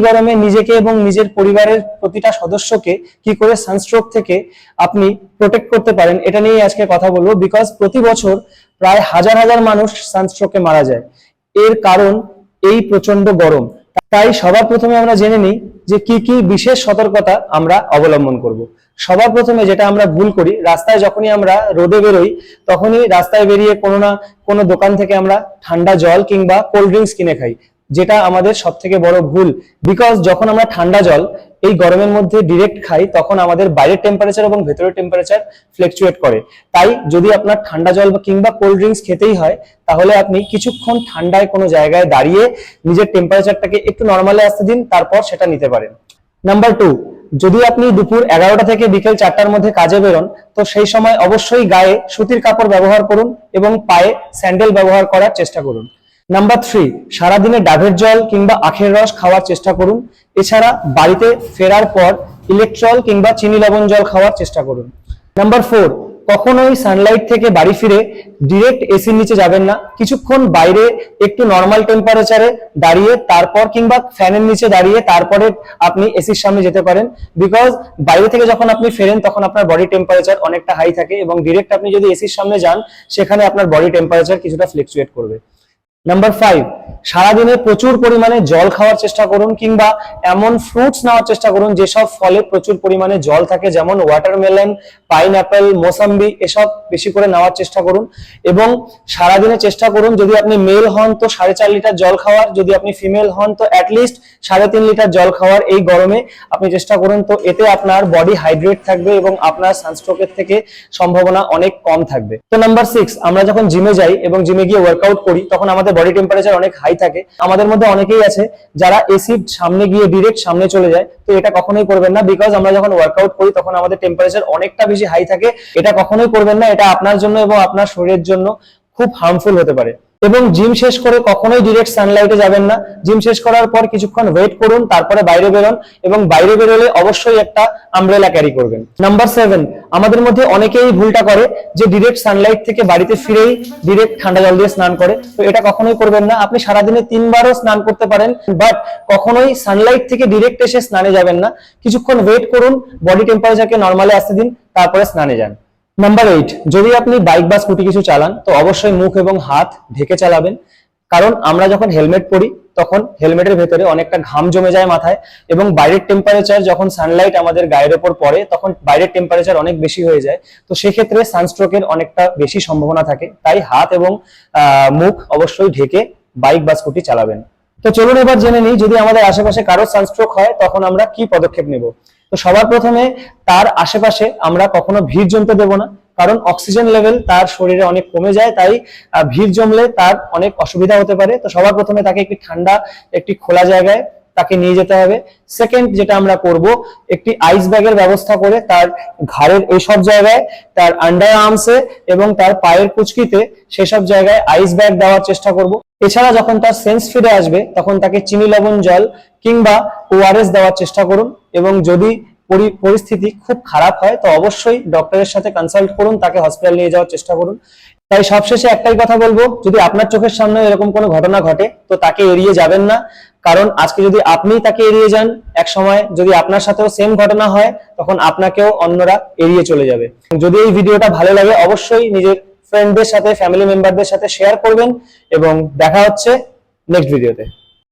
গরমে নিজেকে এবং নিজের পরিবারের প্রতিটা সদস্যকে কি করে সানস্ট্রোক থেকে আপনি প্রোটেক্ট করতে পারেন এটা নিয়ে আজকে কথা বলবো। বিকজ প্রতি বছর প্রায় হাজার হাজার মানুষ সানস্ট্রোকে মারা যায়। এর কারণ এই প্রচন্ড গরম। তাই সবার প্রথমে আমরা জেনে নিই যে কি কি বিশেষ সতর্কতা আমরা অবলম্বন করব। সবার প্রথমে যেটা আমরা ভুল করি, রাস্তায় যখনই আমরা রোদে বেরোই তখনই রাস্তায় বেরিয়ে কোনো না কোনো দোকান থেকে আমরা ঠান্ডা জল কিংবা কোল্ড ড্রিঙ্কস কিনে খাই, যেটা আমাদের সব থেকে বড় ভুল। বিকজ যখন আমরা ঠান্ডা জল এই গরমের মধ্যে ডিরেক্ট খাই তখন আমাদের বাইরের টেম্পারেচার এবং ভেতরের টেম্পারেচার ফ্লাকচুয়েট করে। তাই যদি আপনার ঠান্ডা জল কিংবা কোল্ড ড্রিঙ্কস খেতেই হয় তাহলে আপনি কিছুক্ষণ ঠান্ডায় কোনো জায়গায় দাঁড়িয়ে নিজের টেম্পারেচারটাকে একটু নর্মালে আসতে দিন, তারপর সেটা নিতে পারেন। নাম্বার 2, যদি আপনি দুপুর 11টা থেকে বিকেল 4টার মধ্যে কাজে বেরোন তো সেই সময় অবশ্যই গায়ে সুতির কাপড় ব্যবহার করুন এবং পায়ে স্যান্ডেল ব্যবহার করার চেষ্টা করুন। নাম্বার 3, সারাদিনে ডাবের জল কিংবা আখের রস খাওয়ার চেষ্টা করুন। এছাড়া বাড়িতে ফেরার পর ইলেকট্রল কিংবা চিনি লবণ জল খাওয়ার চেষ্টা করুন। নাম্বার 4, কখনোই সানলাইট থেকে বাড়ি ফিরে ডিরেক্ট এসির নিচে যাবেন না। কিছুক্ষণ বাইরে একটু নর্মাল টেম্পারেচারে দাঁড়িয়ে তারপর কিংবা ফ্যানের নিচে দাঁড়িয়ে তারপরে আপনি এসির সামনে যেতে পারেন। বিকজ বাইরে থেকে যখন আপনি ফেরেন তখন আপনার বডি টেম্পারেচার অনেকটা হাই থাকে এবং ডিরেক্ট আপনি যদি এসির সামনে যান সেখানে আপনার বডি টেম্পারেচার কিছুটা ফ্লাকচুয়েট করবে। নাম্বার 5, সারাদিনে প্রচুর পরিমাণে জল খাওয়ার চেষ্টা করুন কিংবা এমন ফ্রুটস নেওয়ার চেষ্টা করুন যেসব ফলে প্রচুর পরিমাণে জল থাকে, যেমন ওয়াটারমেলন, পাইনঅ্যাপেল, মোসাম্বি, এসব বেশি করে নেওয়ার চেষ্টা করুন। এবং সারাদিনে চেষ্টা করুন যদি আপনি মেল হন তো 4.5 লিটার জল খাওয়ার, যদি আপনি ফিমেল হন তো অ্যাটলিস্ট 3.5 লিটার জল খাওয়ার। এই গরমে আপনি চেষ্টা করুন, তো এতে আপনার বডি হাইড্রেট থাকবে এবং আপনার সানস্ট্রোকের থেকে সম্ভাবনা অনেক কম থাকবে। তো নাম্বার 6, আমরা যখন জিমে যাই এবং জিমে গিয়ে ওয়ার্কআউট করি তখন আমাদের বডি টেম্পারেচার অনেক হাই থাকে। আমাদের মধ্যে অনেকেই আছে যারা এসির সামনে গিয়ে ডিরেক্ট সামনে চলে যায়, তো এটা কখনোই করবেন না। বিকজ আমরা যখন ওয়ার্কআউট করি তখন আমাদের টেম্পারেচার অনেকটা বেশি হাই থাকে। এটা কখনোই করবেন না, এটা আপনার জন্য এবং আপনার শরীরের জন্য খুব হার্মফুল হতে পারে। এবং জিম শেষ করে কখনোই ডিরেক্ট সানলাইটে যাবেন না। জিম শেষ করার পর কিছুক্ষণ ওয়েট করুন, তারপরে বাইরে বেরোন এবং বাইরে বেরোলে অবশ্যই একটা আমব্রেলা ক্যারি করবেন। নাম্বার 7, আমাদের মধ্যে অনেকেই ভুলটা করে যে ডিরেক্ট সানলাইট থেকে বাড়িতে ফিরেই ডিরেক্ট ঠান্ডা জল দিয়ে স্নান করে, তো এটা কখনোই করবেন না। আপনি সারাদিনে 3বারও স্নান করতে পারেন, বাট কখনোই সানলাইট থেকে ডিরেক্ট এসে স্নানে যাবেন না। কিছুক্ষণ ওয়েট করুন, বডি টেম্পারেচারকে নর্মালে আসতে দিন, তারপরে স্নানে যান। নাম্বার 8, যদি আপনি বাইক বা স্কুটি কিছু চালান তো অবশ্যই মুখ এবং হাত ঢেকে চালাবেন। কারণ আমরা যখন হেলমেট পরি তখন হেলমেটের ভেতরে অনেকটা ঘাম জমে যায় মাথায় এবং বাইরের টেম্পারেচার যখন সানলাইট আমাদের গায়ের উপর পড়ে তখন বাইরের টেম্পারেচার অনেক বেশি হয়ে যায়। তো সেক্ষেত্রে সানস্ট্রোকের অনেকটা বেশি সম্ভাবনা থাকে। তাই হাত এবং মুখ অবশ্যই ঢেকে বাইক বা স্কুটি চালাবেন। তো চলুন এবার জেনে নিই যদি আমাদের আশেপাশে কারো সানস্ট্রোক হয় তখন আমরা কি পদক্ষেপ নেব। তো সবার প্রথমে তার আশেপাশে আমরা কখনো ভিড় জমতে দেব না, কারণ অক্সিজেন লেভেল তার শরীরে অনেক কমে যায়। তাই ভিড় জমলে তার অনেক অসুবিধা হতে পারে। তো সবার প্রথমে তাকে একটি ঠান্ডা একটি খোলা জায়গায় তাকে নিয়ে যেতে হবে। সেকেন্ড যেটা আমরা করব, একটি আইস ব্যাগের ব্যবস্থা করে তার ঘাড়ের এইসব জায়গায়, তার আন্ডার আর্মসে এবং তার পায়ের কুচকিতে সেসব জায়গায় আইস ব্যাগ দেওয়ার চেষ্টা করব। এছাড়া যখন তার সেন্স ফিরে আসবে তখন তাকে চিনি লবণ জল কিংবা ওআরএস দেওয়ার চেষ্টা করুন। এবং যদি পরিস্থিতি খুব খারাপ হয় তো অবশ্যই ডক্টরের সাথে কনসাল্ট করুন, তাকে হসপিটাল নিয়ে যাওয়ার চেষ্টা করুন। তাই সবশেষে একটাই কথা বলবো, যদি আপনার চোখের সামনে এরকম কোনো ঘটনা ঘটে তো তাকে এড়িয়ে যাবেন না। কারণ আজকে যদি আপনি তাকে এড়িয়ে যান, এক সময় যদি আপনার সাথেও সেম ঘটনা হয় তখন আপনাকেও অন্যরা এড়িয়ে চলে যাবে। যদি এই ভিডিওটা ভালো লাগে অবশ্যই নিজের ফ্রেন্ডদের সাথে, ফ্যামিলি মেম্বারদের সাথে শেয়ার করবেন এবং দেখা হচ্ছে নেক্সট ভিডিওতে।